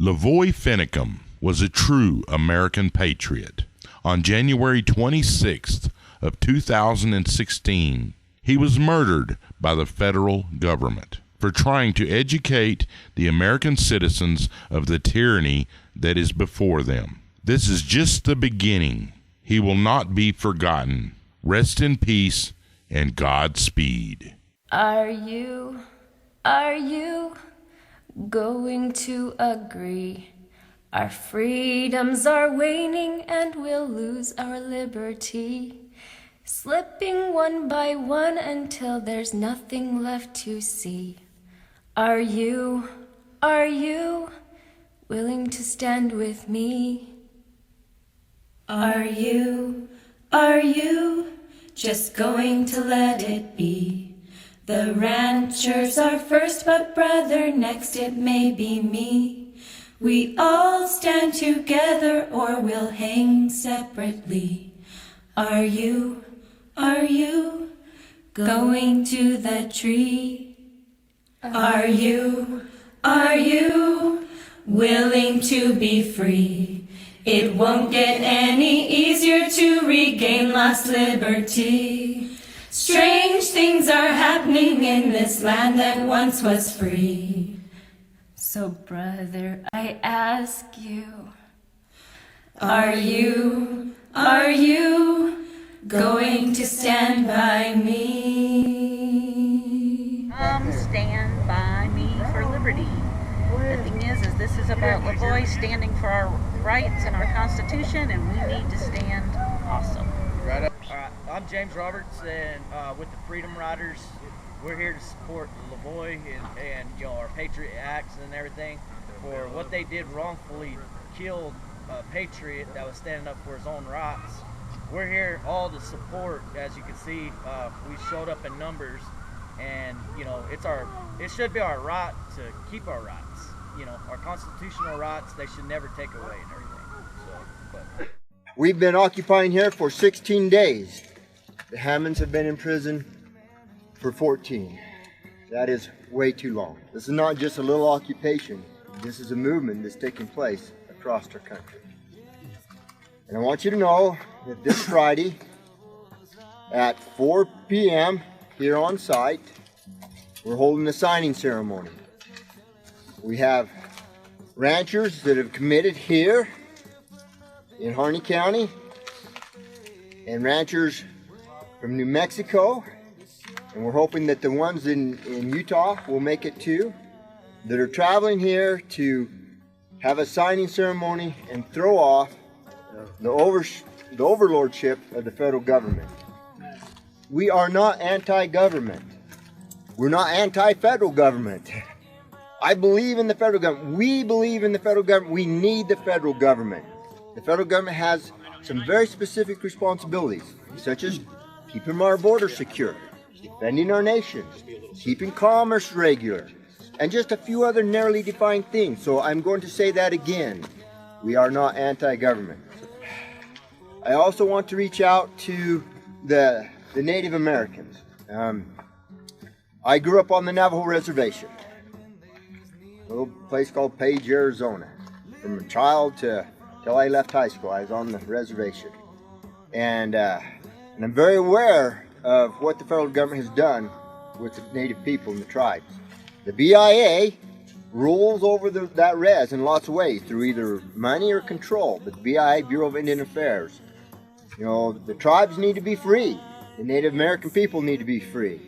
LaVoy Finicum was a true American patriot. On January 26th of 2016, he was murdered by the federal government for trying to educate the American citizens of the tyranny that is before them. This is just the beginning. He will not be forgotten. Rest in peace and Godspeed. Are you going to agree? Our freedoms are waning and we'll lose our liberty, slipping one by one until there's nothing left to see. Are you willing to stand with me? Are you just going to let it be? The ranchers are first, but brother, next it may be me. We all stand together or we'll hang separately. Are you going to the tree? Are you willing to be free? It won't get any easier to regain lost liberty. Strange things are happening in this land that once was free. So brother, I ask you, are you going to stand by me? Stand by me for liberty. The thing is this is about LaVoy standing for our rights and our Constitution, and we need to stand also. Right up. All right, I'm James Roberts, and with the Freedom Riders, we're here to support LaVoy and our Patriot Acts and everything for what they did wrongfully killed a patriot that was standing up for his own rights. We're here all to support. As you can see, we showed up in numbers, and it should be our right to keep our rights. Our constitutional rights, they should never take away and everything. We've been occupying here for 16 days. The Hammonds have been in prison for 14. That is way too long. This is not just a little occupation. This is a movement that's taking place across our country. And I want you to know that this Friday at 4 p.m. here on site, we're holding a signing ceremony. We have ranchers that have committed here in Harney County, and ranchers from New Mexico, and we're hoping that the ones in Utah will make it too, that are traveling here to have a signing ceremony and throw off the overlordship of the federal government. We are not anti-government. We're not anti-federal government. I believe in the federal government. We believe in the federal government. We need the federal government. The federal government has some very specific responsibilities, such as keeping our borders secure, defending our nation, keeping commerce regular, and just a few other narrowly defined things. So I'm going to say that again. We are not anti-government. I also want to reach out to the Native Americans. I grew up on the Navajo Reservation, a little place called Page, Arizona. From a child till I left high school, I was on the reservation. And I'm very aware of what the federal government has done with the Native people and the tribes. The BIA rules over that res in lots of ways, through either money or control. But the BIA, Bureau of Indian Affairs, the tribes need to be free. The Native American people need to be free.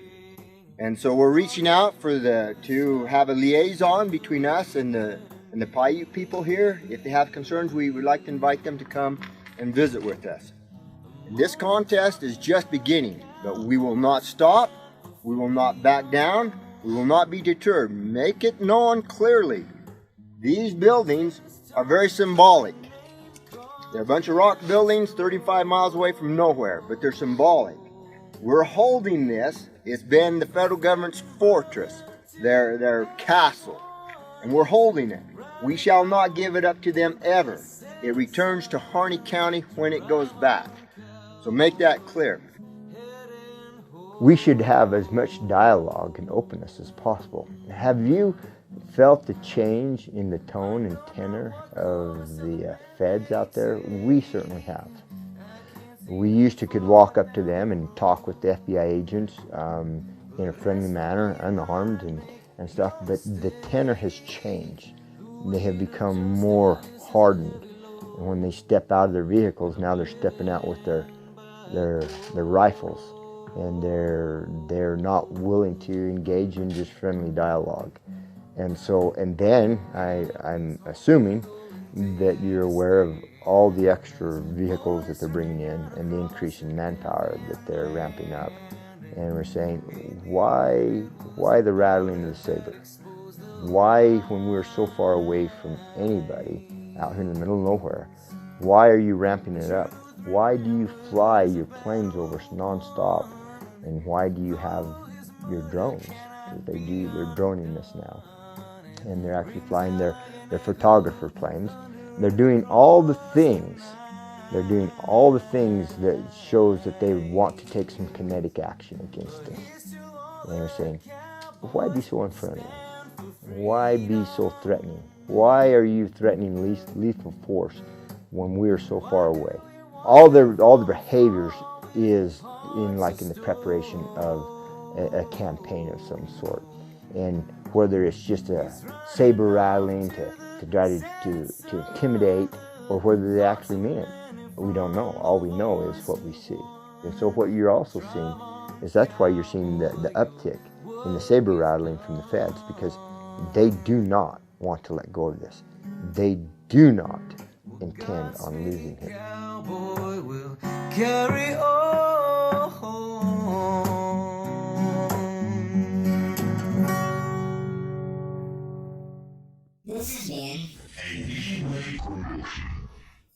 And so we're reaching out to have a liaison between us and the Paiute people here. If they have concerns, we would like to invite them to come and visit with us. And this contest is just beginning, but we will not stop. We will not back down. We will not be deterred. Make it known clearly. These buildings are very symbolic. They're a bunch of rock buildings 35 miles away from nowhere, but they're symbolic. We're holding this. It's been the federal government's fortress, their castle, and we're holding it. We shall not give it up to them ever. It returns to Harney County when it goes back. So make that clear. We should have as much dialogue and openness as possible. Have you felt the change in the tone and tenor of the feds out there? We certainly have. We used to could walk up to them and talk with the FBI agents in a friendly manner, unarmed and stuff, but the tenor has changed. They have become more hardened. And when they step out of their vehicles, now they're stepping out with their rifles, and they're not willing to engage in just friendly dialogue. And so, and then I'm assuming that you're aware of all the extra vehicles that they're bringing in and the increase in manpower that they're ramping up. And we're saying, why the rattling of the saber? Why, when we're so far away from anybody out here in the middle of nowhere, why are you ramping it up? Why do you fly your planes over us nonstop? And why do you have your drones? Because they're droning us now. And they're actually flying their photographer planes. They're doing all the things. They're doing all the things that shows that they want to take some kinetic action against us. And they're saying, why be so unfriendly? Why be so threatening? Why are you threatening lethal force when we are so far away? All the behaviors is in the preparation of a campaign of some sort. And whether it's just a saber rattling to try to intimidate, or whether they actually mean it, we don't know. All we know is what we see. And so what you're also seeing is that's why you're seeing the uptick in the saber rattling from the feds, because they do not want to let go of this. They do not intend on losing him. Cowboy will carry on. This has been a B.L.M. production.